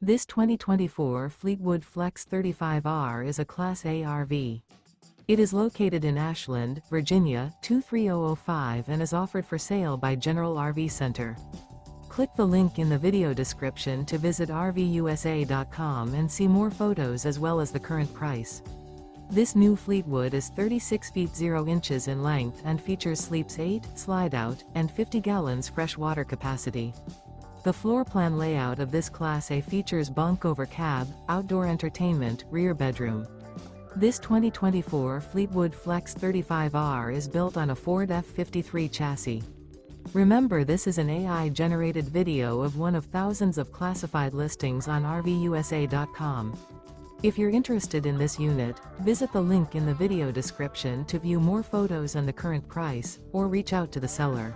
This 2024 Fleetwood Flex 35R is a Class A RV. It is located in Ashland, Virginia, 23005 and is offered for sale by General RV Center. Click the link in the video description to visit RVUSA.com and see more photos as well as the current price. This new Fleetwood is 36 feet 0 inches in length and features sleeps 8, Slideout, and 50 gallons fresh water capacity. The floor plan layout of this Class A features bunk over cab, outdoor entertainment, rear bedroom. This 2024 Fleetwood Flex 35R is built on a Ford F-53 chassis. Remember, this is an AI-generated video of one of thousands of classified listings on RVUSA.com. If you're interested in this unit, visit the link in the video description to view more photos and the current price, or reach out to the seller.